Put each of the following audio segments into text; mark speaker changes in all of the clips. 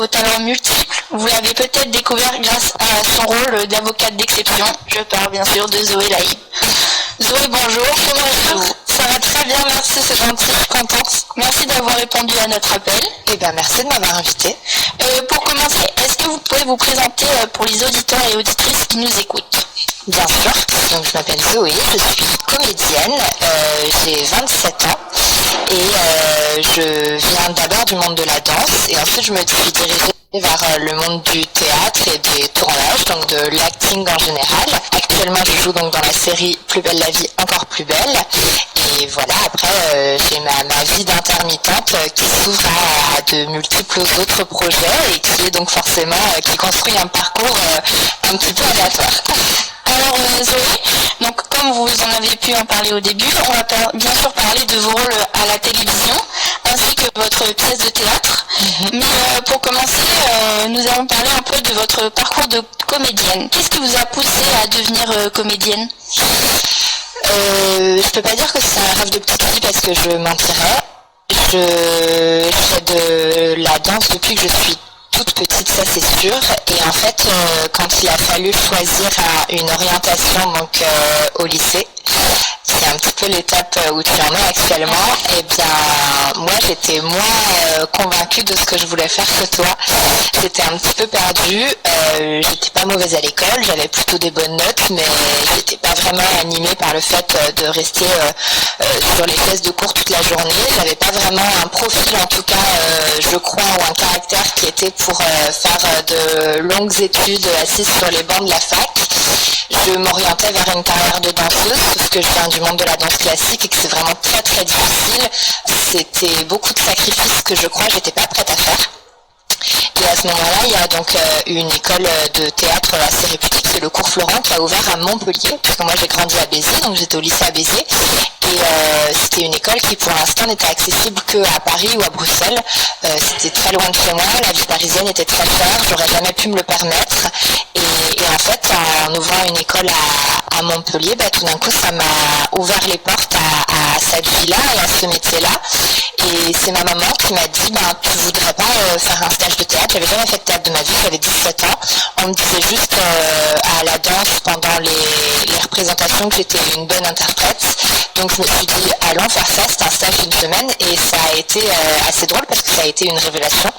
Speaker 1: aux talents multiples. Vous l'avez peut-être découvert grâce à son rôle d'avocate d'exception. Je parle bien sûr de Zoé Laï. Zoé, bonjour, comment allez-vous? Ça va très bien, merci, c'est gentil, je suis contente. Merci d'avoir répondu à notre appel.
Speaker 2: Eh bien, merci de m'avoir invitée.
Speaker 1: Pour commencer, est-ce que vous pouvez vous présenter pour les auditeurs et auditrices qui nous écoutent?
Speaker 2: Bien sûr, donc je m'appelle Zoé, je suis comédienne, j'ai 27 ans et je viens d'abord du monde de la danse et ensuite je me suis dirigée vers le monde du théâtre et des tournages, donc de l'acting en général. Actuellement, je joue donc dans la série Plus belle la vie, encore plus belle. Et voilà, après, j'ai ma vie d'intermittente qui s'ouvre à de multiples autres projets et qui est donc forcément, qui construit un parcours un petit peu aléatoire.
Speaker 1: Alors Zoé, donc comme vous en avez pu en parler au début, on va bien sûr parler de vos rôles à la télévision, ainsi que votre pièce de théâtre. Mais pour commencer, nous allons parler un peu de votre parcours de comédienne. Qu'est-ce qui vous a poussé à devenir comédienne?
Speaker 2: Je peux pas dire que c'est un rêve de petite fille parce que je mentirais. Je fais de la danse depuis que je suis toute petite, ça c'est sûr. Et en fait, quand il a fallu choisir une orientation donc au lycée, c'est un petit peu l'étape où tu en es actuellement, et bien moi j'étais moins convaincue de ce que je voulais faire que toi. J'étais un petit peu perdue, j'étais pas mauvaise à l'école, j'avais plutôt des bonnes notes, mais j'étais pas vraiment animée par le fait de rester sur les caisses de cours toute la journée. J'avais pas vraiment un profil, en tout cas je crois, ou un caractère qui était pour faire de longues études assises sur les bancs de la fac. Je m'orientais vers une carrière de danseuse, sauf que je viens du monde de la danse classique et que c'est vraiment très très difficile. C'était beaucoup de sacrifices que je crois j'étais pas prête à faire. Et à ce moment-là, il y a donc une école de théâtre assez réputée, c'est le Cours Florent, qui a ouvert à Montpellier, puisque moi j'ai grandi à Béziers, donc j'étais au lycée à Béziers. Et c'était une école qui pour l'instant n'était accessible qu'à Paris ou à Bruxelles. C'était très loin de chez moi, la vie parisienne était très chère, j'aurais jamais pu me le permettre. Et en fait, en ouvrant une école à Montpellier, tout d'un coup ça m'a ouvert les portes à cette vie-là et à ce métier-là. Et c'est ma maman qui m'a dit, tu voudrais pas faire un stage de théâtre? J'avais jamais fait de théâtre de ma vie, j'avais 17 ans. On me disait juste à la danse pendant les représentations que j'étais une bonne interprète. Donc je me suis dit, allons faire ça, c'était un stage d'une semaine et ça a été assez drôle parce que ça a été une révélation.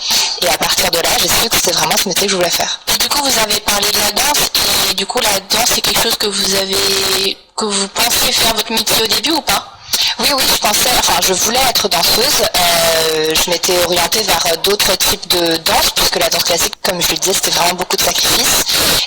Speaker 2: Et à partir de là, j'ai su que c'était vraiment ce métier que je voulais faire.
Speaker 1: Et du coup, vous avez parlé de la danse et du coup, la danse, c'est quelque chose que vous pensiez faire votre métier au début ou pas?
Speaker 2: Oui, je voulais être danseuse. Je m'étais orientée vers d'autres types de danse, puisque la danse classique, comme je le disais, c'était vraiment beaucoup de sacrifices.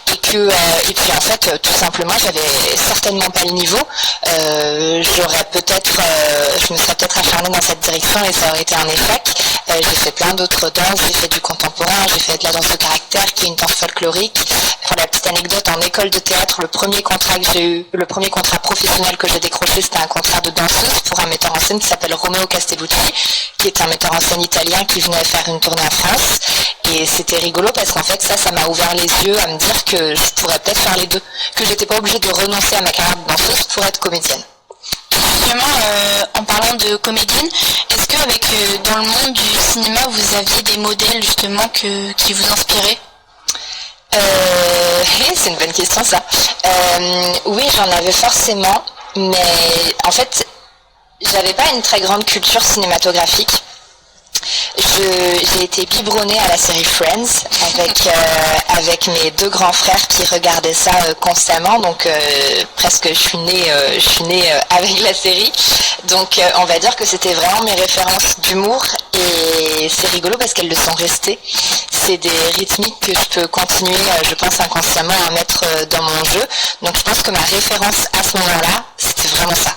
Speaker 2: Et puis en fait, tout simplement, j'avais certainement pas le niveau. Je me serais peut-être acharnée dans cette direction et ça aurait été un échec. J'ai fait plein d'autres danses, j'ai fait du contemporain, j'ai fait de la danse de caractère, qui est une danse folklorique. Pour la petite anecdote, en école de théâtre, le premier contrat professionnel que j'ai décroché, c'était un contrat de danseuse pour un metteur en scène qui s'appelle Romeo Castellucci, qui est un metteur en scène italien qui venait faire une tournée en France. Et c'était rigolo parce qu'en fait, ça m'a ouvert les yeux à me dire que je pourrais peut-être faire les deux, que j'étais pas obligée de renoncer à ma carrière de danseuse pour être comédienne.
Speaker 1: Justement, en parlant de comédienne, est-ce que dans le monde du cinéma, vous aviez des modèles justement qui vous inspiraient?
Speaker 2: C'est une bonne question ça. Oui, j'en avais forcément, mais en fait, j'avais pas une très grande culture cinématographique. J'ai été biberonnée à la série Friends avec mes deux grands frères qui regardaient ça constamment, donc presque je suis née avec la série. Donc on va dire que c'était vraiment mes références d'humour et c'est rigolo parce qu'elles le sont restées. C'est des rythmiques que je peux continuer, je pense inconsciemment, à mettre dans mon jeu. Donc je pense que ma référence à ce moment-là, c'était vraiment ça.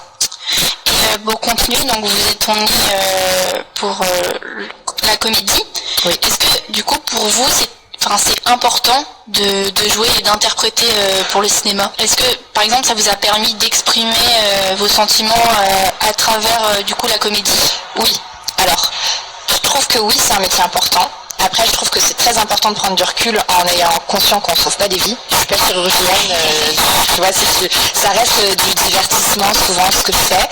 Speaker 1: Pour continuer, donc vous êtes tourné pour la comédie.
Speaker 2: Oui.
Speaker 1: Est-ce que du coup pour vous c'est important de jouer et d'interpréter pour le cinéma? Est-ce que par exemple ça vous a permis d'exprimer vos sentiments à travers du coup la comédie?
Speaker 2: Oui. Alors, je trouve que oui, c'est un métier important. Après, je trouve que c'est très important de prendre du recul en ayant conscience qu'on ne sauve pas des vies. Je suis pas chirurgienne, tu vois, ça reste du divertissement souvent ce que je fais.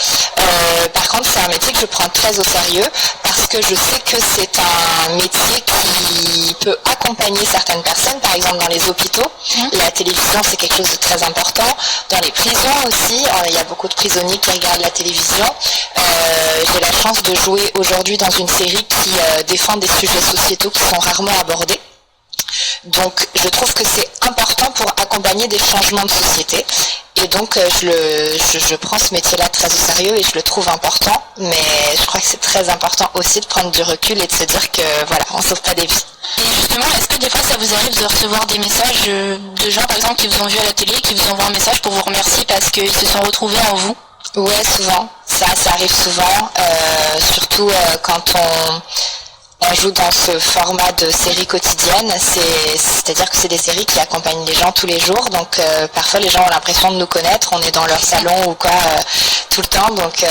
Speaker 2: Par contre, c'est un métier que je prends très au sérieux parce que je sais que c'est un métier qui peut accompagner certaines personnes, par exemple dans les hôpitaux. La télévision, c'est quelque chose de très important. Dans les prisons aussi, il y a beaucoup de prisonniers qui regardent la télévision. J'ai la chance de jouer aujourd'hui dans une série qui défend des sujets sociétaux qui sont rarement abordés. Donc je trouve que c'est important pour accompagner des changements de société et donc je prends ce métier-là très au sérieux et je le trouve important, mais je crois que c'est très important aussi de prendre du recul et de se dire que voilà, on sauve pas des vies.
Speaker 1: Et justement, est-ce que des fois ça vous arrive de recevoir des messages de gens par exemple qui vous ont vu à la télé, qui vous envoient un message pour vous remercier parce qu'ils se sont retrouvés en vous?
Speaker 2: Ouais, souvent, ça arrive souvent, surtout quand on joue dans ce format de série quotidienne, c'est-à-dire que c'est des séries qui accompagnent les gens tous les jours, donc parfois les gens ont l'impression de nous connaître, on est dans leur salon ou quoi tout le temps, donc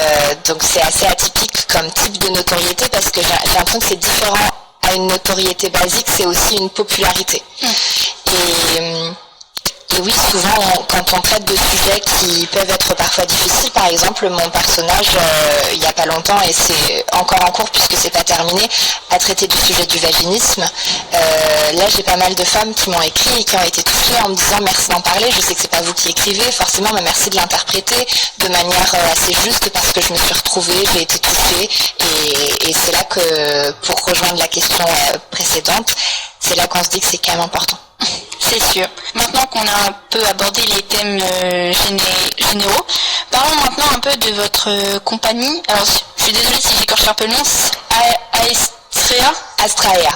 Speaker 2: c'est assez atypique comme type de notoriété parce que j'ai l'impression que c'est différent à une notoriété basique, c'est aussi une popularité. Et oui, souvent, quand on traite de sujets qui peuvent être parfois difficiles, par exemple, mon personnage, il n'y a pas longtemps, et c'est encore en cours puisque c'est pas terminé, a traité du sujet du vaginisme. Là, j'ai pas mal de femmes qui m'ont écrit et qui ont été touchées en me disant merci d'en parler, je sais que c'est pas vous qui écrivez, forcément, mais merci de l'interpréter de manière assez juste parce que je me suis retrouvée, j'ai été touchée, et c'est là que, pour rejoindre la question précédente, c'est là qu'on se dit que c'est quand même important.
Speaker 1: C'est sûr. Maintenant qu'on a un peu abordé les thèmes généraux, parlons maintenant un peu de votre compagnie. Alors, je suis désolée si j'écorche un peu le nom, Astraea.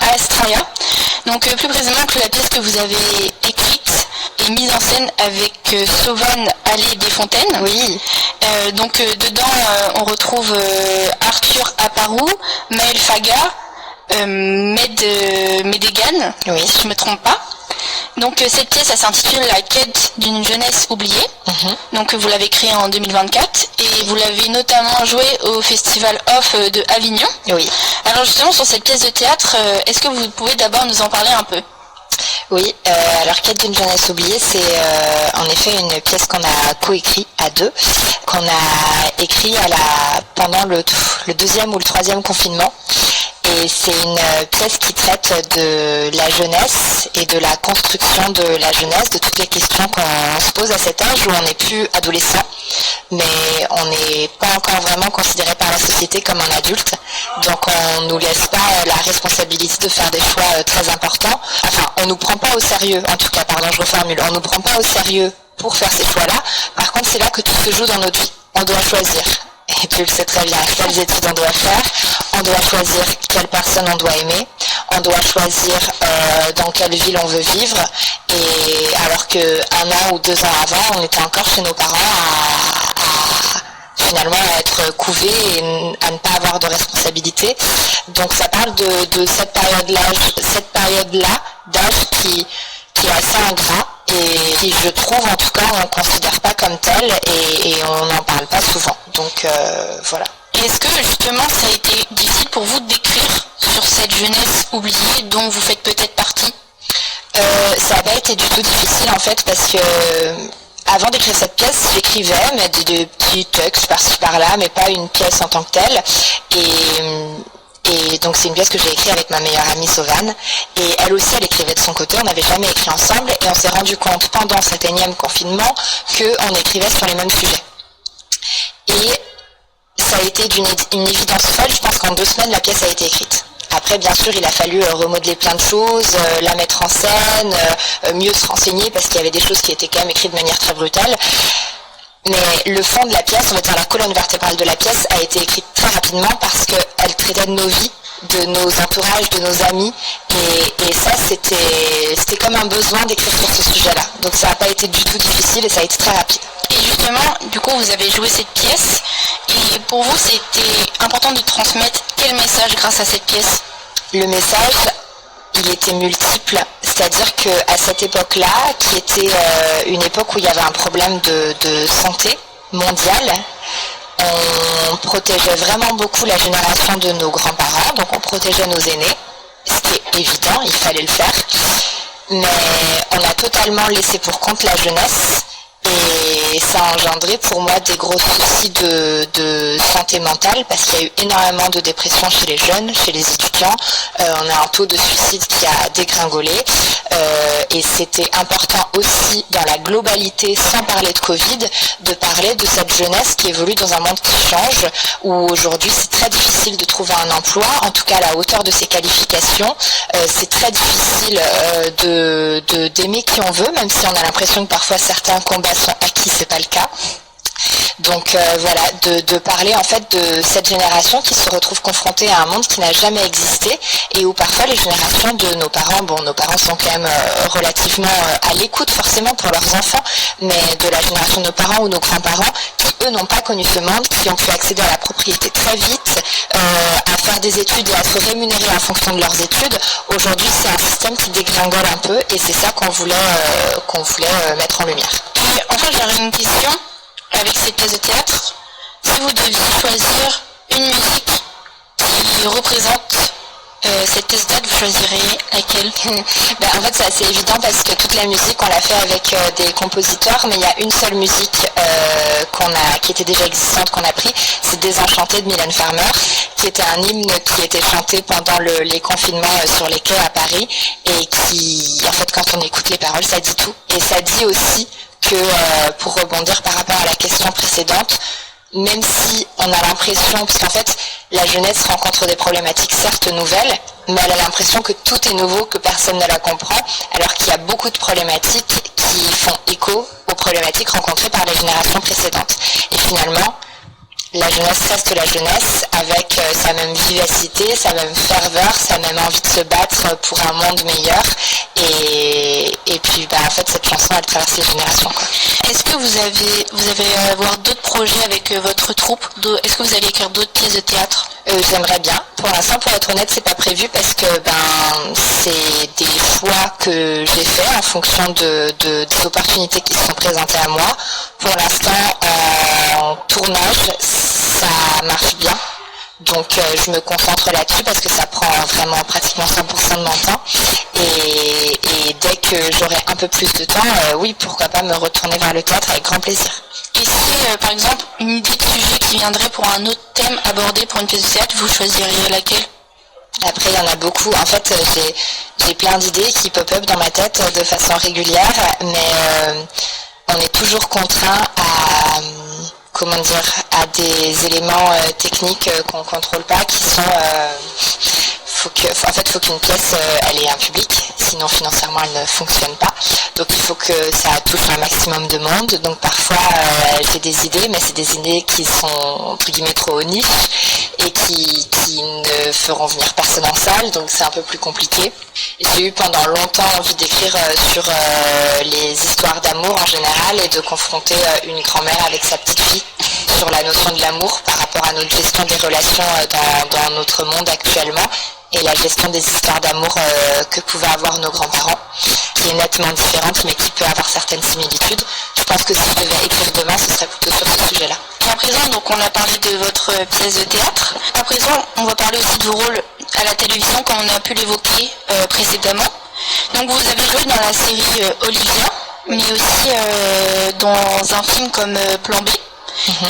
Speaker 1: Donc, plus précisément que la pièce que vous avez écrite et mise en scène avec Sauvane Allée des Fontaines.
Speaker 2: Oui.
Speaker 1: Donc, dedans, on retrouve Arthur Aparou, Maël Faga, Medegan,
Speaker 2: oui.
Speaker 1: Si je ne me trompe pas. Donc cette pièce, elle s'intitule La quête d'une jeunesse oubliée. Donc vous l'avez créée en 2024 et vous l'avez notamment jouée au Festival Off de Avignon.
Speaker 2: Oui.
Speaker 1: Alors justement sur cette pièce de théâtre, est-ce que vous pouvez d'abord nous en parler un peu?
Speaker 2: Oui, alors Quête d'une jeunesse oubliée, c'est en effet une pièce qu'on a coécrit à deux, qu'on a écrit pendant le deuxième ou le troisième confinement. Et c'est une pièce qui traite de la jeunesse et de la construction de la jeunesse, de toutes les questions qu'on se pose à cet âge où on n'est plus adolescent, mais on n'est pas encore vraiment considéré par la société comme un adulte. Donc on nous laisse pas la responsabilité de faire des choix très importants. Enfin, on nous prend pas au sérieux, en tout cas, pardon, je reformule, on nous prend pas au sérieux pour faire ces choix-là. Par contre, c'est là que tout se joue dans notre vie. On doit choisir. Et tu le sais très bien, quelles études on doit faire, on doit choisir quelle personne on doit aimer, on doit choisir dans quelle ville on veut vivre, et alors que 1 an ou 2 ans avant, on était encore chez nos parents à finalement être couvés et à ne pas avoir de responsabilité. Donc ça parle de cette période-là d'âge qui est assez ingrat et qui, je trouve, en tout cas, on ne considère pas comme tel et on n'en parle pas souvent. Donc voilà.
Speaker 1: Est-ce que justement ça a été difficile pour vous d'écrire sur cette jeunesse oubliée dont vous faites peut-être partie?
Speaker 2: Ça n'a pas été du tout difficile en fait parce que avant d'écrire cette pièce, j'écrivais mais des petits textes par-ci par-là, mais pas une pièce en tant que telle. Et donc c'est une pièce que j'ai écrite avec ma meilleure amie Sauvane. Et elle aussi, elle écrivait de son côté, on n'avait jamais écrit ensemble. Et on s'est rendu compte pendant cet énième confinement qu'on écrivait sur les mêmes sujets. Et ça a été une évidence folle, je pense qu'en 2 semaines, la pièce a été écrite. Après, bien sûr, il a fallu remodeler plein de choses, la mettre en scène, mieux se renseigner, parce qu'il y avait des choses qui étaient quand même écrites de manière très brutale. Mais le fond de la pièce, on va dire la colonne vertébrale de la pièce, a été écrite très rapidement parce qu'elle traitait de nos vies, de nos entourages, de nos amis. Et ça, c'était comme un besoin d'écrire sur ce sujet-là. Donc ça n'a pas été du tout difficile et ça a été très rapide.
Speaker 1: Et justement, du coup, vous avez joué cette pièce. Et pour vous, c'était important de transmettre quel message grâce à cette pièce?
Speaker 2: Le message, il était multiple. C'est-à-dire qu'à cette époque-là, qui était une époque où il y avait un problème de santé mondiale, on protégeait vraiment beaucoup la génération de nos grands-parents, donc on protégeait nos aînés, ce qui est évident, il fallait le faire, mais on a totalement laissé pour compte la jeunesse, Et ça a engendré pour moi des gros soucis de santé mentale parce qu'il y a eu énormément de dépression chez les jeunes, chez les étudiants. On a un taux de suicide qui a dégringolé. Et c'était important aussi dans la globalité, sans parler de Covid, de parler de cette jeunesse qui évolue dans un monde qui change, où aujourd'hui c'est très difficile de trouver un emploi, en tout cas à la hauteur de ses qualifications. C'est très difficile d'aimer qui on veut, même si on a l'impression que parfois certains combats sont acquis, c'est pas le cas. Donc voilà, de parler en fait de cette génération qui se retrouve confrontée à un monde qui n'a jamais existé et où parfois les générations de nos parents, bon nos parents sont quand même relativement à l'écoute forcément pour leurs enfants, mais de la génération de nos parents ou nos grands-parents qui eux n'ont pas connu ce monde, qui ont pu accéder à la propriété très vite, à faire des études et à se rémunérer en fonction de leurs études. Aujourd'hui c'est un système qui dégringole un peu et c'est ça qu'on voulait mettre en lumière.
Speaker 1: Et enfin j'aurais une question. Avec cette pièce de théâtre, si vous deviez choisir une musique qui représente cette pièce de théâtre, vous choisiriez laquelle?
Speaker 2: En fait c'est assez évident parce que toute la musique on l'a fait avec des compositeurs, mais il y a une seule musique qui était déjà existante qu'on a pris, c'est Désenchanté de Mylène Farmer, qui était un hymne qui était chanté pendant les confinements sur les quais à Paris et qui, en fait quand on écoute les paroles, ça dit tout. Et ça dit aussi que, pour rebondir par rapport à la question précédente, même si on a l'impression, parce qu'en fait, la jeunesse rencontre des problématiques certes nouvelles, mais elle a l'impression que tout est nouveau, que personne ne la comprend, alors qu'il y a beaucoup de problématiques qui font écho aux problématiques rencontrées par les générations précédentes. Et finalement, la jeunesse reste la jeunesse avec sa même vivacité, sa même ferveur, sa même envie de se battre pour un monde meilleur. Et puis en fait cette chanson elle traverse les générations, quoi.
Speaker 1: Est-ce que vous allez avoir d'autres projets avec votre troupe? Est-ce que vous allez écrire d'autres pièces de théâtre?
Speaker 2: J'aimerais bien. Pour l'instant, pour être honnête, c'est pas prévu parce que c'est des choix que j'ai faits en fonction des opportunités qui se sont présentées à moi. Pour l'instant, en tournage, ça marche bien. Donc je me concentre là-dessus parce que ça prend vraiment pratiquement 100% de mon temps. Et dès que j'aurai un peu plus de temps, oui, pourquoi pas me retourner vers le théâtre avec grand plaisir.
Speaker 1: Et si, par exemple, une idée de sujet qui viendrait pour un autre thème abordé pour une pièce de théâtre, vous choisiriez laquelle?
Speaker 2: Après, il y en a beaucoup. En fait, j'ai plein d'idées qui pop-up dans ma tête de façon régulière, mais on est toujours contraint à des éléments techniques qu'on ne contrôle pas, qui sont... faut qu'une pièce elle ait un public, sinon financièrement elle ne fonctionne pas. Donc il faut que ça touche un maximum de monde. Donc parfois j'ai des idées, mais c'est des idées qui sont entre guillemets trop niche et qui ne feront venir personne en salle, donc c'est un peu plus compliqué. J'ai eu pendant longtemps envie d'écrire sur les histoires d'amour en général et de confronter une grand-mère avec sa petite fille sur la notion de l'amour par rapport à notre gestion des relations dans notre monde actuellement et la gestion des histoires d'amour que pouvaient avoir nos grands-parents, qui est nettement différente mais qui peut avoir certaines similitudes. Je pense que si je devais écrire demain, ce serait plutôt sur ce sujet-là.
Speaker 1: Et à présent, donc on a parlé de votre pièce de théâtre. À présent, on va parler aussi de vos rôles à la télévision, comme on a pu l'évoquer précédemment. Donc vous avez joué dans la série Olivia, mais aussi dans un film comme Plan B.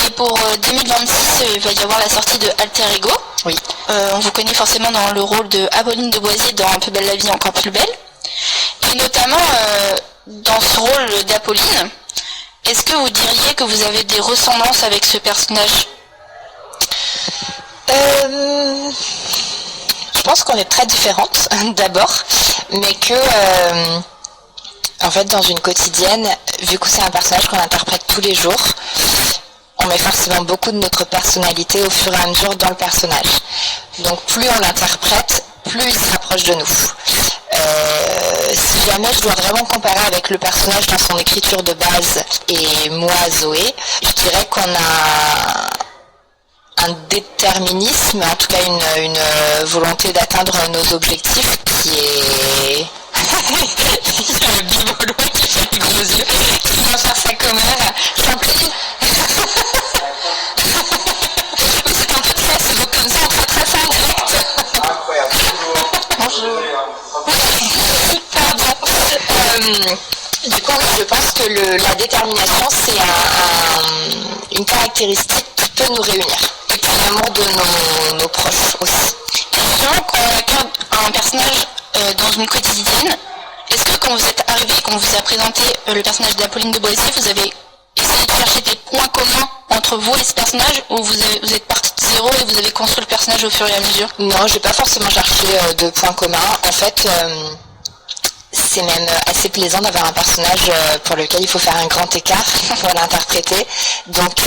Speaker 1: Et pour 2026, il va y avoir la sortie de Alter Ego.
Speaker 2: Oui.
Speaker 1: On vous connaît forcément dans le rôle de Apolline de Boisier dans Un peu belle la vie, encore plus belle. Et notamment dans ce rôle d'Apolline, est-ce que vous diriez que vous avez des ressemblances avec ce personnage?
Speaker 2: Je pense qu'on est très différentes d'abord, mais que en fait dans une quotidienne, vu que c'est un personnage qu'on interprète tous les jours, on met forcément beaucoup de notre personnalité au fur et à mesure dans le personnage. Donc plus on l'interprète, plus il se rapproche de nous. Si jamais je dois vraiment comparer avec le personnage dans son écriture de base et moi, Zoé, je dirais qu'on a un déterminisme, en tout cas une volonté d'atteindre nos objectifs qui est... Il y a un bibolo qui fait des gros yeux, qui vient faire sa commère. Simplement. Oui, c'est un peu de ça, c'est donc comme ça, on fait très fin direct. Incroyable. Bonjour. Pardon. Du coup, oui, je pense que la détermination, c'est une caractéristique qui peut nous réunir. Et puis l'amour de nos proches aussi.
Speaker 1: Et justement, quand on incarne un personnage dans une quotidienne, est-ce que quand vous êtes arrivé, quand on vous a présenté le personnage d'Apolline de Boissy, vous avez essayé de chercher des points communs entre vous et ce personnage, ou vous êtes parti de zéro et vous avez construit le personnage au fur et à mesure?
Speaker 2: Non, j'ai pas forcément cherché de points communs. En fait, c'est même assez plaisant d'avoir un personnage pour lequel il faut faire un grand écart pour l'interpréter. Donc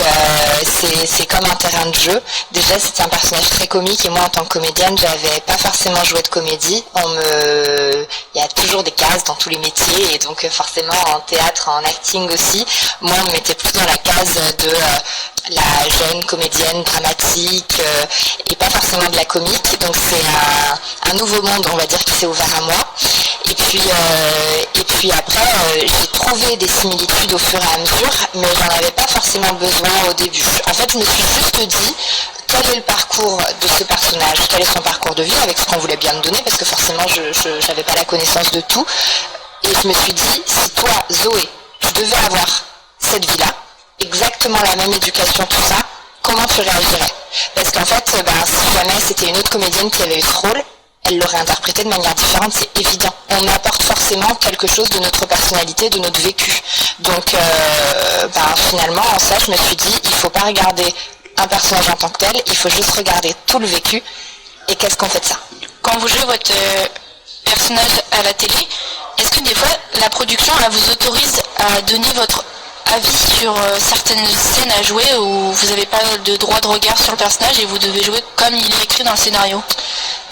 Speaker 2: c'est comme un terrain de jeu. Déjà, c'est un personnage très comique et moi, en tant que comédienne, j'avais pas forcément joué de comédie. Il y a toujours des cases dans tous les métiers et donc forcément en théâtre, en acting aussi. Moi, on me mettait plus dans la case de la jeune comédienne dramatique et pas forcément de la comique. Donc c'est un nouveau monde, on va dire, qui s'est ouvert à moi. Et puis après, j'ai trouvé des similitudes au fur et à mesure, mais j'en avais pas forcément besoin au début. En fait, je me suis juste dit, quel est le parcours de ce personnage, quel est son parcours de vie, avec ce qu'on voulait bien me donner, parce que forcément, je n'avais pas la connaissance de tout. Et je me suis dit, si toi, Zoé, tu devais avoir cette vie-là, exactement la même éducation, tout ça, comment tu réagirais? Parce qu'en fait, si jamais c'était une autre comédienne qui avait eu ce rôle, elle l'aurait interprété de manière différente, c'est évident. On apporte forcément quelque chose de notre personnalité, de notre vécu. Donc finalement, en ça, je me suis dit, il ne faut pas regarder un personnage en tant que tel, il faut juste regarder tout le vécu et qu'est-ce qu'on fait de ça.
Speaker 1: Quand vous jouez votre personnage à la télé, est-ce que des fois, la production, elle vous autorise à donner votre avis sur certaines scènes à jouer où vous n'avez pas de droit de regard sur le personnage et vous devez jouer comme il est écrit dans le scénario?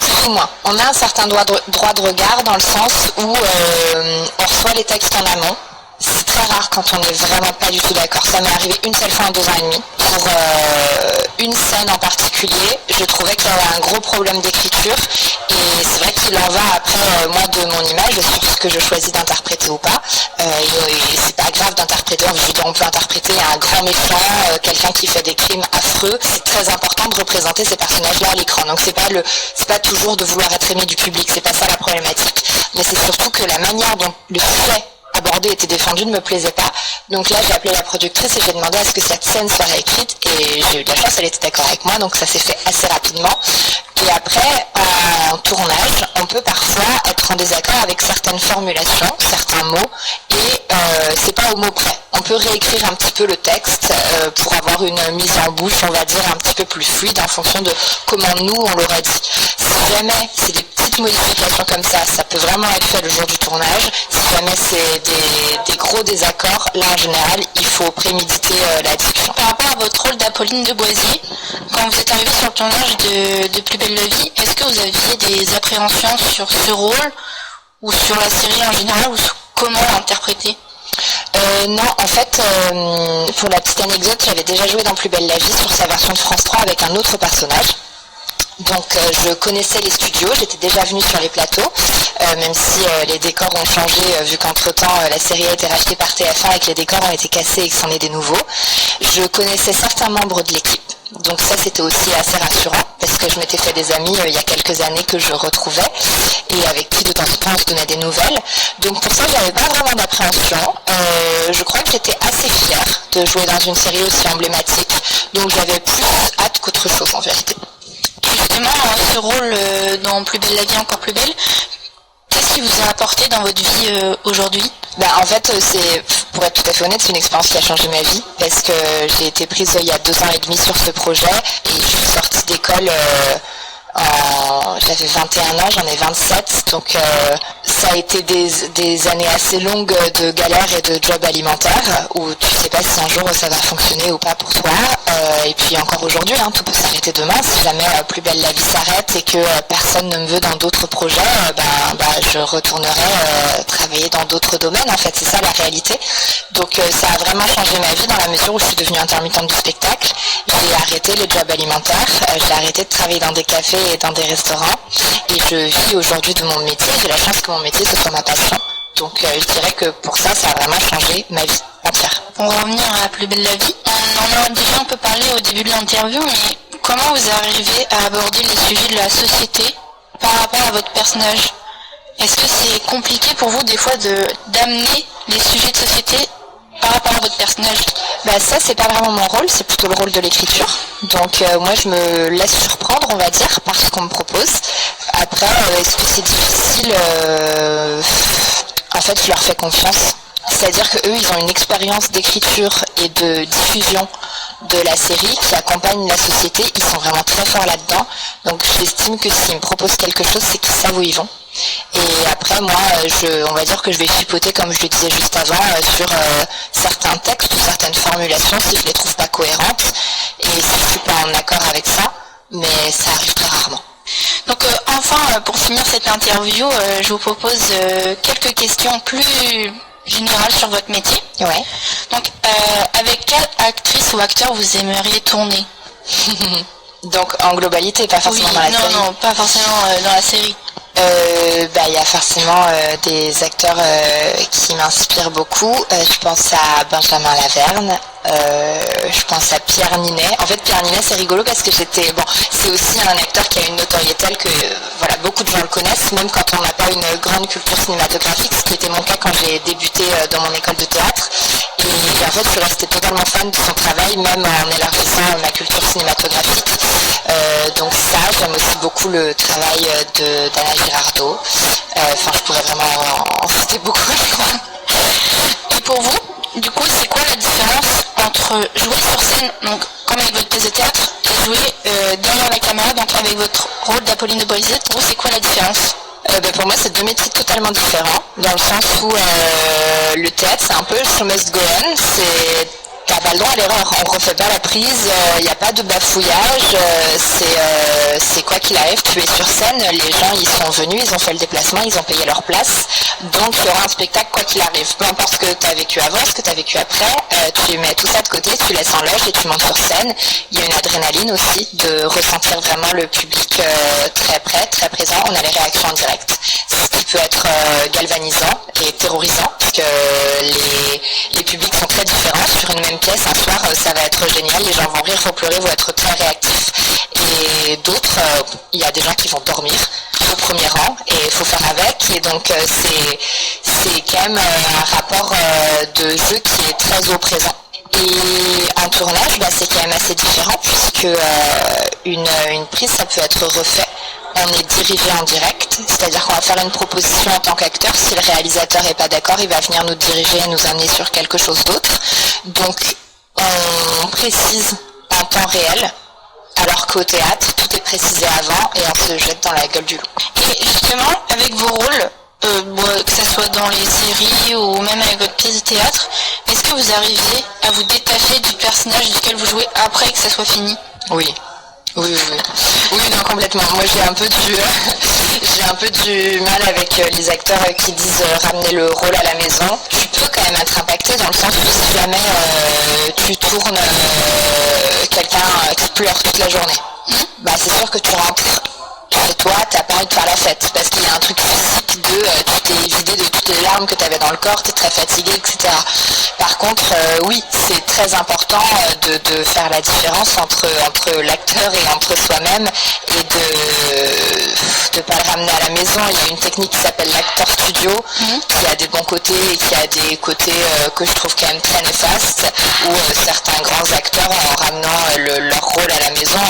Speaker 2: Plus ou moins. On a un certain droit de regard dans le sens où on reçoit les textes en amont. C'est très rare quand on n'est vraiment pas du tout d'accord. Ça m'est arrivé une seule fois en 2 ans et demi. Pour une scène en particulier, je trouvais qu'il y avait un gros problème d'écriture. Et c'est vrai qu'il en va après, moi, de mon image, sur ce que je choisis d'interpréter ou pas. Et c'est pas grave d'interpréter. Je veux dire, on peut interpréter un grand méchant, quelqu'un qui fait des crimes affreux. C'est très important de représenter ces personnages-là à l'écran. Donc c'est pas toujours de vouloir être aimé du public. C'est pas ça la problématique. Mais c'est surtout que la manière dont le sujet abordé était défendu ne me plaisait pas. Donc là, j'ai appelé la productrice et j'ai demandé à ce que cette scène soit réécrite et j'ai eu de la chance, elle était d'accord avec moi, donc ça s'est fait assez rapidement. Et après, en tournage, on peut parfois être en désaccord avec certaines formulations, certains mots, et c'est pas au mot près. On peut réécrire un petit peu le texte pour avoir une mise en bouche, on va dire, un petit peu plus fluide en fonction de comment nous, on l'aurait dit. Si jamais c'est des petites modifications comme ça peut vraiment être fait le jour du tournage. Si jamais c'est des gros désaccords, là en général, il faut préméditer la discussion.
Speaker 1: Par rapport à votre rôle d'Apolline de Boissy, quand vous êtes arrivé sur le tournage de Plus belle la vie, est-ce que vous aviez des appréhensions sur ce rôle ou sur la série en général ou sur comment l'interpréter?
Speaker 2: Non, en fait, pour la petite anecdote, j'avais déjà joué dans Plus belle la vie sur sa version de France 3 avec un autre personnage. Donc je connaissais les studios, j'étais déjà venue sur les plateaux, même si les décors ont changé, vu qu'entre-temps la série a été rachetée par TF1 et que les décors ont été cassés et que c'en est des nouveaux. Je connaissais certains membres de l'équipe, donc ça c'était aussi assez rassurant, parce que je m'étais fait des amis il y a quelques années que je retrouvais, et avec qui de temps en temps on se donnait des nouvelles. Donc pour ça j'avais pas vraiment d'appréhension. Je crois que j'étais assez fière de jouer dans une série aussi emblématique, donc j'avais plus hâte qu'autre chose en vérité.
Speaker 1: Justement, ce rôle dans Plus belle la vie, encore plus belle, qu'est-ce qui vous a apporté dans votre vie aujourd'hui?
Speaker 2: En fait, pour être tout à fait honnête, c'est une expérience qui a changé ma vie, parce que j'ai été prise il y a 2 ans et demi sur ce projet, et je suis sortie d'école j'avais 21 ans, j'en ai 27, donc ça a été des années assez longues de galères et de jobs alimentaires où tu sais pas si un jour ça va fonctionner ou pas pour toi, et puis encore aujourd'hui, tout peut s'arrêter demain. Si jamais Plus belle la vie s'arrête et que personne ne me veut dans d'autres projets, je retournerai travailler dans d'autres domaines, en fait, c'est ça la réalité. Donc ça a vraiment changé ma vie dans la mesure où je suis devenue intermittente du spectacle. J'ai arrêté les jobs alimentaires, j'ai arrêté de travailler dans des cafés et dans des restaurants, et je vis aujourd'hui de mon métier. J'ai la chance que mon métier ce soit ma passion, donc je dirais que pour ça a vraiment changé ma vie entière.
Speaker 1: Pour revenir à Plus belle la vie, on en a déjà un peu parlé au début de l'interview, mais comment vous arrivez à aborder les sujets de la société par rapport à votre personnage? Est-ce que c'est compliqué pour vous des fois d'amener des sujets de société par rapport à votre personnage?
Speaker 2: Ça, c'est pas vraiment mon rôle, c'est plutôt le rôle de l'écriture. Donc moi, je me laisse surprendre, on va dire, par ce qu'on me propose. Après, est-ce que c'est difficile? En fait, je leur fais confiance. C'est-à-dire qu'eux, ils ont une expérience d'écriture et de diffusion de la série qui accompagne la société. Ils sont vraiment très forts là-dedans. Donc j'estime que s'ils me proposent quelque chose, c'est qu'ils savent où ils vont. Et après, moi, on va dire que je vais chipoter, comme je le disais juste avant, sur certains textes ou certaines formulations si je les trouve pas cohérentes. Et si je suis pas en accord avec ça, mais ça arrive très rarement.
Speaker 1: Donc enfin, pour finir cette interview, je vous propose quelques questions plus générales sur votre métier.
Speaker 2: Ouais.
Speaker 1: Donc avec quelle actrice ou acteur vous aimeriez tourner?
Speaker 2: Donc en globalité, pas forcément dans la série.
Speaker 1: Non, pas forcément dans la série.
Speaker 2: Il y a forcément des acteurs qui m'inspirent beaucoup. Je pense à Benjamin Laverne, je pense à Pierre Ninet. En fait, Pierre Ninet, c'est rigolo parce que c'est aussi un acteur qui a une notoriété telle que beaucoup de gens le connaissent, même quand on n'a pas une grande culture cinématographique, ce qui était mon cas quand j'ai débuté dans mon école de théâtre. Et en fait, je suis restée totalement fan de son travail, même en élargissant ma culture cinématographique. Donc ça, j'aime aussi beaucoup le travail d'Anna Girardot. Je pourrais vraiment en citer beaucoup, je crois.
Speaker 1: Et pour vous, du coup, c'est quoi la différence entre jouer sur scène, donc comme avec votre pièce de théâtre, et jouer derrière la caméra, donc avec votre rôle d'Apolline de Boisette? Pour vous, c'est quoi la différence?
Speaker 2: Pour moi, c'est deux métiers totalement différents, dans le sens où le théâtre, c'est un peu show must go on, t'as pas le droit à l'erreur, on refait pas la prise, il n'y a pas de bafouillage, c'est quoi qu'il arrive, tu es sur scène, les gens ils sont venus, ils ont fait le déplacement, ils ont payé leur place, donc il y aura un spectacle quoi qu'il arrive, peu importe ce que tu as vécu avant, ce que tu as vécu après, tu mets tout ça de côté, tu laisses en loge et tu montes sur scène. Il y a une adrénaline aussi de ressentir vraiment le public très près, très présent, on a les réactions en direct, ce qui peut être galvanisant et terrorisant, parce que les publics sont très différents sur une même pièce. Un soir, ça va être génial, les gens vont rire, vont pleurer, vont être très réactifs. Et d'autres, il y a des gens qui vont dormir au premier rang et il faut faire avec. Et donc, c'est quand même un rapport de jeu qui est très au présent. Et en tournage, c'est quand même assez différent puisque une prise, ça peut être refait. On est dirigé en direct, c'est-à-dire qu'on va faire une proposition en tant qu'acteur. Si le réalisateur n'est pas d'accord, il va venir nous diriger et nous amener sur quelque chose d'autre. Donc, on précise en temps réel, alors qu'au théâtre, tout est précisé avant et on se jette dans la gueule du loup.
Speaker 1: Et justement, avec vos rôles, que ce soit dans les séries ou même avec votre pièce de théâtre, est-ce que vous arrivez à vous détacher du personnage duquel vous jouez après que ça soit fini?
Speaker 2: Oui. Oui, non, complètement. Moi, j'ai un peu du mal avec les acteurs qui disent ramener le rôle à la maison. Tu peux quand même être impacté dans le sens où si jamais tu tournes quelqu'un qui pleure toute la journée, c'est sûr que tu rentres chez toi, t'as pas envie de faire la fête parce qu'il y a un truc physique de tu t'es vidé de toutes les larmes que tu avais dans le corps, tu es très fatigué, etc. Par contre, oui, c'est très important de faire la différence entre l'acteur et entre soi-même et de pas le ramener à la maison. Il y a une technique qui s'appelle l'acteur studio qui a des bons côtés et qui a des côtés que je trouve quand même très néfastes où certains grands acteurs en ramenant leur rôle à la maison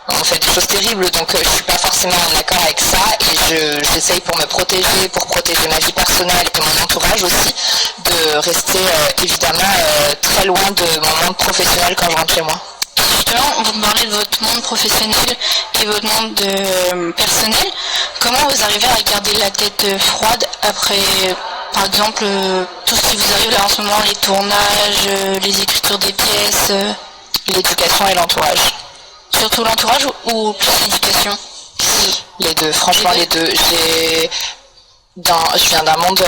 Speaker 2: on fait des choses terribles, donc je suis pas forcément en accord avec ça et j'essaye pour me protéger, pour protéger ma vie personnelle et mon entourage aussi, de rester évidemment très loin de mon monde professionnel quand je rentre chez moi.
Speaker 1: Justement, vous parlez de votre monde professionnel et votre monde personnel. Comment vous arrivez à garder la tête froide après, par exemple, tout ce qui vous arrive là en ce moment, les tournages, les écritures des pièces?
Speaker 2: L'éducation et l'entourage.
Speaker 1: Surtout l'entourage ou plus l'éducation?
Speaker 2: Les deux, franchement les deux. Je viens d'un monde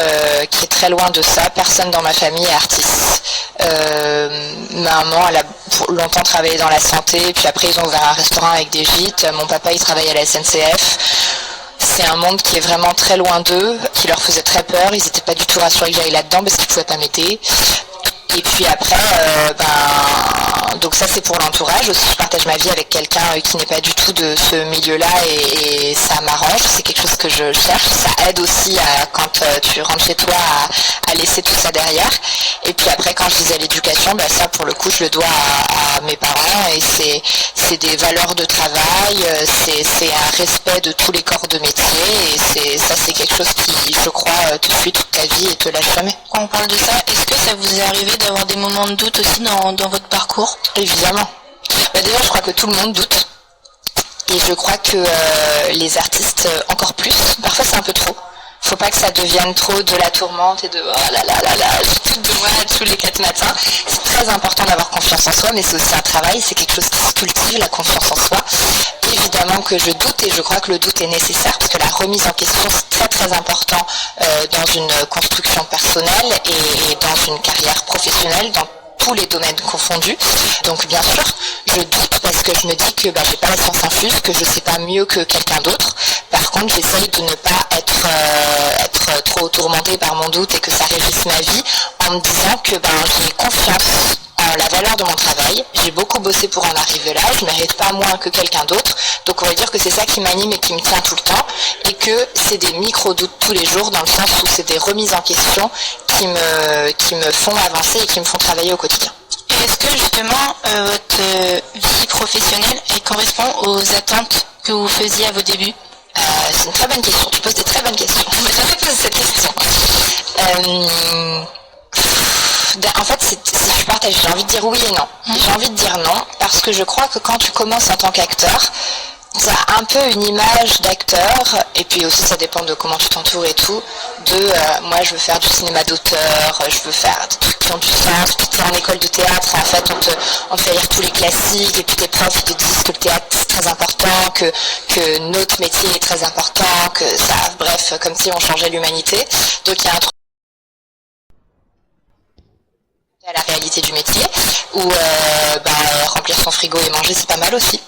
Speaker 2: qui est très loin de ça. Personne dans ma famille est artiste. Ma maman, elle a longtemps travaillé dans la santé, puis après ils ont ouvert un restaurant avec des gîtes. Mon papa, il travaille à la SNCF. C'est un monde qui est vraiment très loin d'eux, qui leur faisait très peur. Ils n'étaient pas du tout rassurés que j'aille là-dedans parce qu'ils ne pouvaient pas m'aider. Et puis après, donc ça c'est pour l'entourage. Aussi je partage ma vie avec quelqu'un qui n'est pas du tout de ce milieu-là et ça m'arrange, c'est quelque chose que je cherche. Ça aide aussi quand tu rentres chez toi à laisser tout ça derrière. Et puis après quand je disais l'éducation, ça pour le coup je le dois à mes parents et c'est des valeurs de travail, c'est un respect de tous les corps de métier et ça c'est quelque chose qui je crois te suit toute ta vie et te lâche jamais.
Speaker 1: Quand on parle de ça, est-ce que ça vous est arrivé d'avoir des moments de doute aussi dans votre parcours?
Speaker 2: Évidemment. Déjà je crois que tout le monde doute et je crois que les artistes encore plus, parfois c'est un peu trop. Faut pas que ça devienne trop de la tourmente et de oh là là là là, j'ai tout de moi tous les 4 matins. C'est très important d'avoir confiance en soi, mais c'est aussi un travail, c'est quelque chose qui se cultive, la confiance en soi. Évidemment que je doute et je crois que le doute est nécessaire parce que la remise en question c'est très très important dans une construction personnelle et dans une carrière professionnelle, dans tous les domaines confondus. Donc bien sûr, je doute parce que je me dis que j'ai pas la science infuse, que je sais pas mieux que quelqu'un d'autre. Par contre, j'essaye de ne pas être trop tourmentée par mon doute et que ça régisse ma vie en me disant que j'ai confiance en la valeur de mon travail. J'ai beaucoup bossé pour en arriver là, je mérite pas moins que quelqu'un d'autre. Donc on va dire que c'est ça qui m'anime et qui me tient tout le temps et que c'est des micro-doutes tous les jours dans le sens où c'est des remises en question qui me font avancer et qui me font travailler au quotidien.
Speaker 1: Et est-ce que justement votre vie professionnelle elle correspond aux attentes que vous faisiez à vos débuts?
Speaker 2: C'est une très bonne question, tu poses des très bonnes questions. On m'a jamais posé cette question. En fait, si je partage, j'ai envie de dire oui et non. J'ai envie de dire non, parce que je crois que quand tu commences en tant qu'acteur, tu as un peu une image d'acteur, et puis aussi ça dépend de comment tu t'entoures et tout, moi je veux faire du cinéma d'auteur, je veux faire des trucs qui ont du sens, puis tu es en école de théâtre, en fait on te fait lire tous les classiques, et puis tes profs te disent que le théâtre c'est très important, que notre métier est très important, que ça, bref, comme si on changeait l'humanité. Donc il y a un truc à la réalité du métier où remplir son frigo et manger c'est pas mal aussi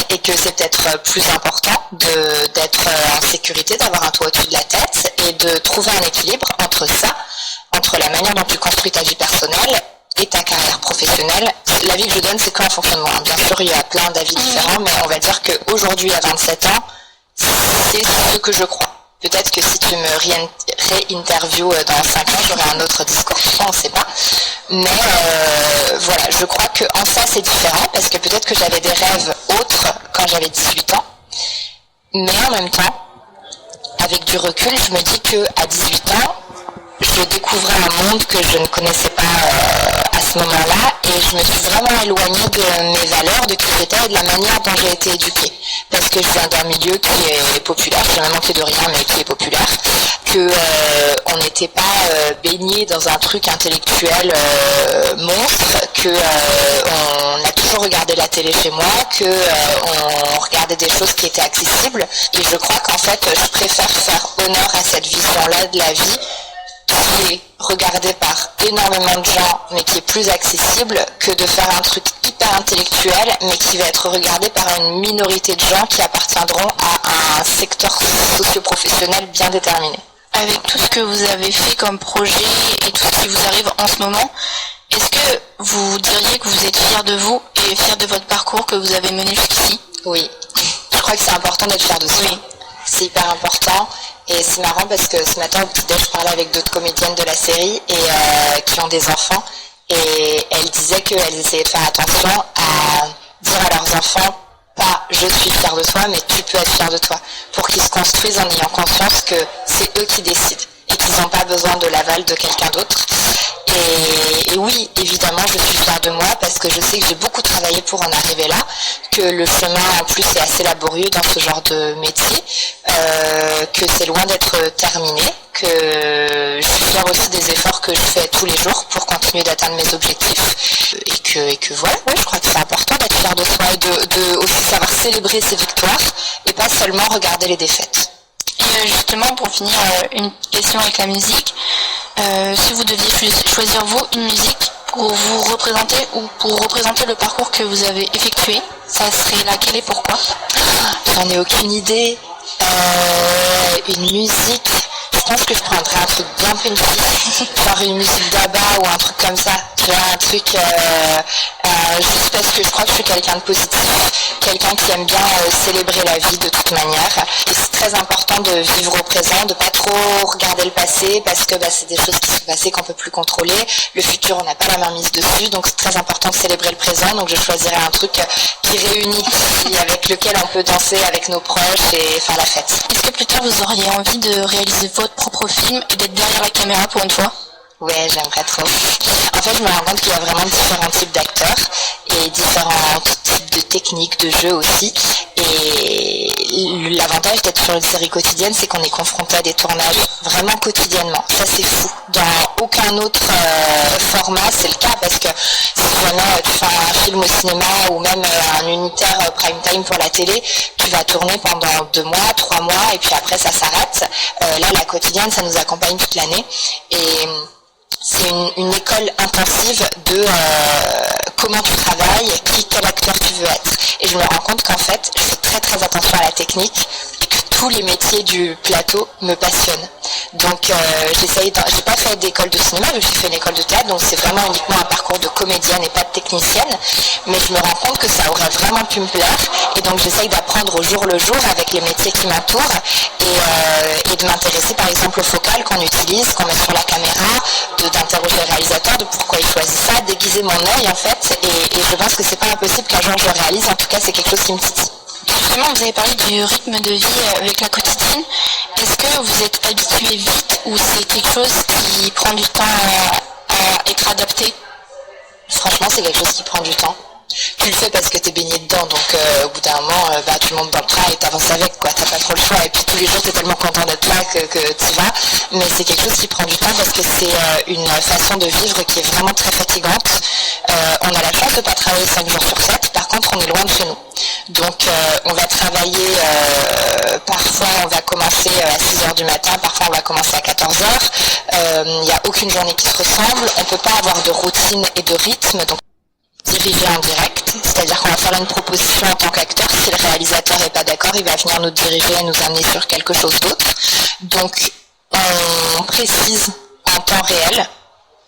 Speaker 2: et que c'est peut-être plus important d'être en sécurité, d'avoir un toit au-dessus de la tête et de trouver un équilibre entre ça, entre la manière dont tu construis ta vie personnelle et ta carrière professionnelle. L'avis que je donne c'est qu'en fonction de moi. Bien sûr il y a plein d'avis différents mais on va dire qu'aujourd'hui à 27 ans c'est ce que je crois. Peut-être que si tu me réinterviews dans 5 ans, j'aurai un autre discours, on ne sait pas. Mais voilà, je crois qu'en ça c'est différent, parce que peut-être que j'avais des rêves autres quand j'avais 18 ans. Mais en même temps, avec du recul, je me dis qu'à 18 ans, je découvrais un monde que je ne connaissais pas à ce moment-là et je me suis vraiment éloignée de mes valeurs, de qui j'étais et de la manière dont j'ai été éduquée. Parce que je viens d'un milieu qui est populaire, j'ai jamais manqué de rien mais qui est populaire, on n'était pas baigné dans un truc intellectuel monstre, on a toujours regardé la télé chez moi, on regardait des choses qui étaient accessibles et je crois qu'en fait je préfère faire honneur à cette vision-là de la vie qui est regardé par énormément de gens mais qui est plus accessible que de faire un truc hyper intellectuel mais qui va être regardé par une minorité de gens qui appartiendront à un secteur socio-professionnel bien déterminé.
Speaker 1: Avec tout ce que vous avez fait comme projet et tout ce qui vous arrive en ce moment, est-ce que vous diriez que vous êtes fier de vous et fier de votre parcours que vous avez mené jusqu'ici?
Speaker 2: Oui, je crois que c'est important d'être fier de soi. Oui. C'est hyper important. Et c'est marrant parce que ce matin au petit-déj, je parlais avec d'autres comédiennes de la série et qui ont des enfants et elles disaient qu'elles essayaient de faire attention à dire à leurs enfants pas je suis fière de toi mais tu peux être fier de toi pour qu'ils se construisent en ayant conscience que c'est eux qui décident et qu'ils n'ont pas besoin de l'aval de quelqu'un d'autre. Et oui, évidemment, je suis fière de moi parce que je sais que j'ai beaucoup travaillé pour en arriver là, que le chemin en plus est assez laborieux dans ce genre de métier, que c'est loin d'être terminé, que je suis fière aussi des efforts que je fais tous les jours pour continuer d'atteindre mes objectifs et que voilà, oui, je crois que c'est important d'être fière de soi et de aussi savoir célébrer ses victoires et pas seulement regarder les défaites.
Speaker 1: Et justement, pour finir, une question avec la musique. Si vous deviez choisir vous une musique pour vous représenter ou pour représenter le parcours que vous avez effectué, ça serait laquelle et pourquoi?
Speaker 2: J'en ai aucune idée. Une musique, je pense que je prendrais un truc bien punky, genre une musique d'Abba ou un truc comme ça. Tu je fais un truc juste parce que je crois que je suis quelqu'un de positif, quelqu'un qui aime bien célébrer la vie de toute manière. Et c'est très important de vivre au présent, de pas trop regarder le passé parce que c'est des choses qui sont passées qu'on peut plus contrôler. Le futur, on n'a pas la main mise dessus, donc c'est très important de célébrer le présent. Donc je choisirais un truc qui réunit, avec lequel on peut danser avec nos proches et faire la fête.
Speaker 1: Est-ce que plus tard vous auriez envie de réaliser votre propre film et d'être derrière la caméra pour une fois?
Speaker 2: Ouais, j'aimerais trop. En fait, je me rends compte qu'il y a vraiment différents types d'acteurs et différents types de techniques de jeu aussi. Et l'avantage d'être sur une série quotidienne, c'est qu'on est confronté à des tournages vraiment quotidiennement. Ça, c'est fou. Dans aucun autre format, c'est le cas parce que si jamais tu fais un film au cinéma ou même un unitaire prime time pour la télé, tu vas tourner pendant 2 mois, 3 mois et puis après ça s'arrête. Là, la quotidienne, ça nous accompagne toute l'année. Et c'est une école intensive de comment tu travailles, quel acteur tu veux être. Et je me rends compte qu'en fait, je fais très très attention à la technique et que tous les métiers du plateau me passionnent. Donc j'ai pas fait d'école de cinéma, j'ai fait une école de théâtre, donc c'est vraiment uniquement un parcours de comédienne et pas de technicienne. Mais je me rends compte que ça aurait vraiment pu me plaire. Et donc j'essaye d'apprendre au jour le jour avec les métiers qui m'entourent et de m'intéresser par exemple au focal qu'on utilise, qu'on met sur la caméra, d'interroger le réalisateur de pourquoi il choisit ça, déguiser mon œil en fait, et je pense que c'est pas impossible qu'un jour je le réalise, en tout cas c'est quelque chose qui me titille.
Speaker 1: Justement, vous avez parlé du rythme de vie avec la quotidienne. Est-ce que vous êtes habitué vite ou c'est quelque chose qui prend du temps à être adapté?
Speaker 2: Franchement, c'est quelque chose qui prend du temps. Tu le fais parce que t'es baigné dedans, donc au bout d'un moment, tu montes dans le train et t'avances avec, quoi. T'as pas trop le choix. Et puis tous les jours, t'es tellement content d'être là que t'y vas. Mais c'est quelque chose qui prend du temps parce que c'est une façon de vivre qui est vraiment très fatigante. On a la chance de pas travailler 5 jours sur 7. Par contre, on est loin de chez nous. Donc, on va travailler, parfois, on va commencer à 6h du matin, parfois, on va commencer à 14h. Il n'y a aucune journée qui se ressemble. On peut pas avoir de routine et de rythme. Donc, diriger en direct, c'est-à-dire qu'on va faire une proposition en tant qu'acteur. Si le réalisateur n'est pas d'accord, il va venir nous diriger et nous amener sur quelque chose d'autre. Donc, on précise en temps réel,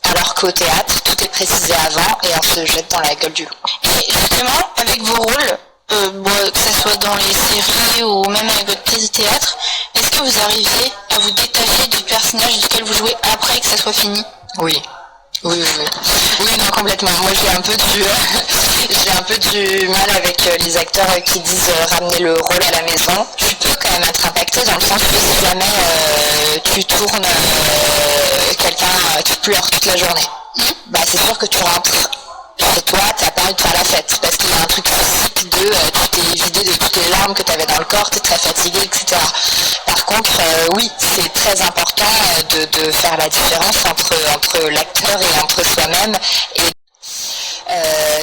Speaker 2: alors qu'au théâtre, tout est précisé avant et on se jette dans la gueule du loup.
Speaker 1: Et justement, avec vos rôles, que ce soit dans les séries ou même avec votre pièce de théâtre, est-ce que vous arrivez à vous détacher du personnage duquel vous jouez après que ça soit fini?
Speaker 2: Oui. Oui, non, complètement. Moi, j'ai un peu du mal avec les acteurs qui disent ramener le rôle à la maison. Tu peux quand même être impacté dans le sens que si jamais tu tournes quelqu'un, tu pleures toute la journée. C'est sûr que tu rentres chez toi, t'as pas envie de faire la fête parce qu'il y a un truc physique de tu t'es vidé de toutes les larmes que tu avais dans le corps, t'es très fatigué, etc. Par contre, oui, c'est très important de faire la différence entre l'acteur et entre soi-même. Et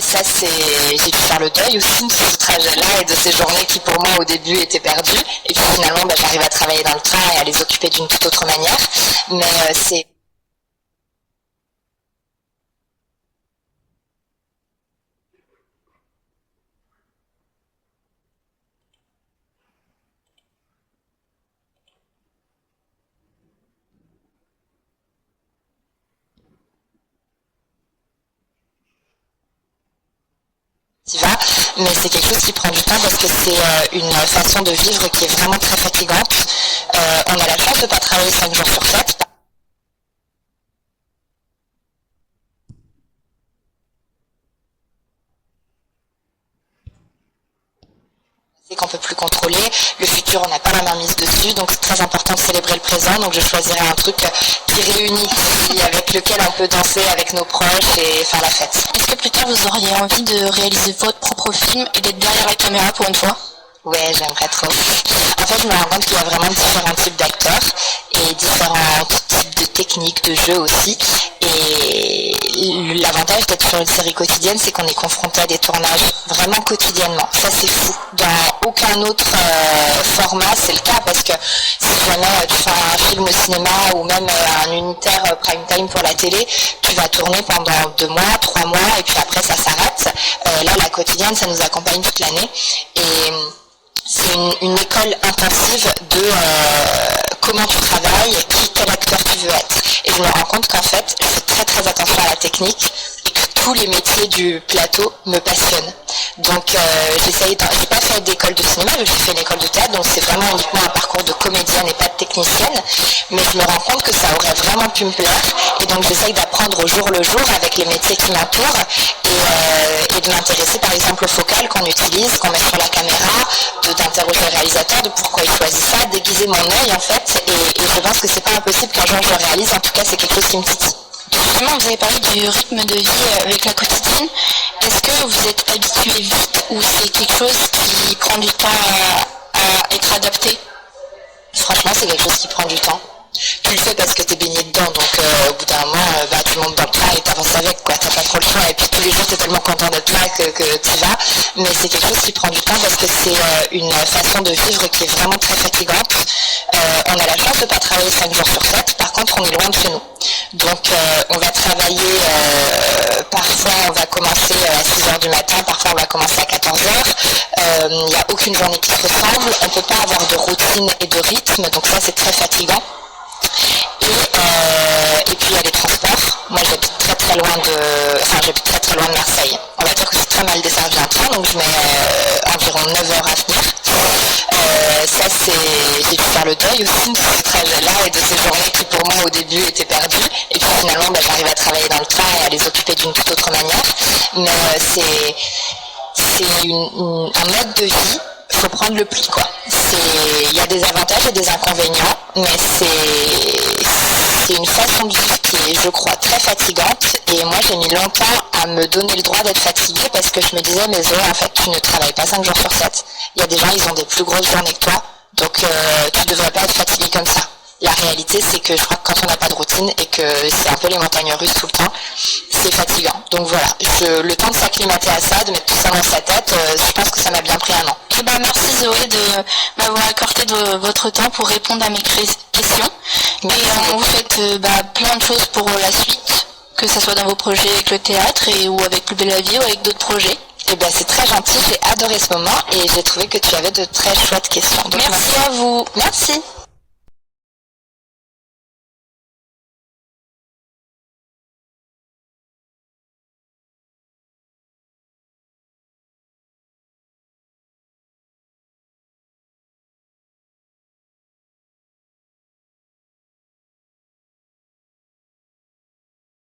Speaker 2: ça, j'ai dû faire le deuil aussi de ce trajet-là et de ces journées qui pour moi au début étaient perdues. Et puis finalement, j'arrive à travailler dans le train et à les occuper d'une toute autre manière. Mais c'est mais c'est quelque chose qui prend du temps parce que c'est une façon de vivre qui est vraiment très fatigante. On a la chance de pas travailler 5 jours sur 7. C'est qu'on peut plus contrôler. Le futur, on n'a pas la main mise dessus, donc c'est très important de célébrer le présent. Donc je choisirais un truc qui réunit, avec lequel on peut danser avec nos proches et faire la fête.
Speaker 1: Est-ce que plus tard vous auriez envie de réaliser votre propre film et d'être derrière la caméra pour une fois?
Speaker 2: Ouais, j'aimerais trop. En fait, je me rends compte qu'il y a vraiment différents types d'acteurs et différents types de techniques de jeu aussi. Et l'avantage d'être sur une série quotidienne, c'est qu'on est confronté à des tournages vraiment quotidiennement. Ça, c'est fou. Dans aucun autre format, c'est le cas parce que si jamais tu fais un film au cinéma ou même un unitaire prime time pour la télé, tu vas tourner pendant 2 mois, 3 mois et puis après ça s'arrête. Là, la quotidienne, ça nous accompagne toute l'année. Et c'est une école intensive de comment tu travailles, quel acteur tu veux être. Et je me rends compte qu'en fait, je fais très très attention à la technique et tous les métiers du plateau me passionnent. Donc j'ai pas fait d'école de cinéma, j'ai fait une école de théâtre, donc c'est vraiment uniquement un parcours de comédienne et pas de technicienne, mais je me rends compte que ça aurait vraiment pu me plaire, et donc j'essaye d'apprendre au jour le jour avec les métiers qui m'entourent, et de m'intéresser par exemple au focal qu'on utilise, qu'on met sur la caméra, d'interroger le réalisateur, de pourquoi il choisit ça, d'aiguiser mon œil en fait, et je pense que c'est pas impossible qu'un jour je le réalise, en tout cas c'est quelque chose qui me titille.
Speaker 1: Justement, vous avez parlé du rythme de vie avec la quotidienne. Est-ce que vous êtes habitué vite ou c'est quelque chose qui prend du temps à être adapté?
Speaker 2: Franchement, c'est quelque chose qui prend du temps. Tu le fais parce que t'es baigné dedans, donc au bout d'un moment, tu montes dans le train et t'avances avec, quoi. T'as pas trop le choix, et puis tous les jours t'es tellement content d'être là que t'y vas. Mais c'est quelque chose qui prend du temps parce que c'est une façon de vivre qui est vraiment très fatigante. On a la chance de ne pas travailler 5 jours sur 7, par contre on est loin de chez nous. Donc on va travailler, parfois on va commencer à 6h du matin, parfois on va commencer à 14h. Il n'y a aucune journée qui se ressemble, on ne peut pas avoir de routine et de rythme, donc ça c'est très fatigant. Et puis il y a les transports. Moi j'habite très loin de Marseille. On va dire que c'est très mal desservi en train, donc je mets environ 9 heures à venir. Ça j'ai dû faire le deuil aussi de ce trajet-là et de ces journées qui pour moi au début étaient perdues. Et puis finalement j'arrive à travailler dans le train et à les occuper d'une toute autre manière. Mais c'est un mode de vie. Il faut prendre le pli, quoi. Il y a des avantages et des inconvénients, mais c'est une façon de vivre qui est, je crois, très fatigante. Et moi, j'ai mis longtemps à me donner le droit d'être fatiguée parce que je me disais, mais Zoé, en fait, tu ne travailles pas 5 jours sur 7. Il y a des gens, ils ont des plus grosses journées que toi, donc tu ne devrais pas être fatiguée comme ça. La réalité, c'est que je crois que quand on n'a pas de routine et que c'est un peu les montagnes russes tout le temps, c'est fatigant. Donc voilà, le temps de s'acclimater à ça, de mettre tout ça dans sa tête, je pense que ça m'a bien pris 1 an.
Speaker 1: Eh ben, merci Zoé de m'avoir accordé de votre temps pour répondre à mes questions.
Speaker 2: Merci.
Speaker 1: Et on vous souhaite plein de choses pour la suite, que ce soit dans vos projets avec le théâtre ou avec Plus belle la vie ou avec d'autres projets.
Speaker 2: Eh bien c'est très gentil, j'ai adoré ce moment et j'ai trouvé que tu avais de très chouettes questions. Donc,
Speaker 1: merci à vous.
Speaker 2: Merci.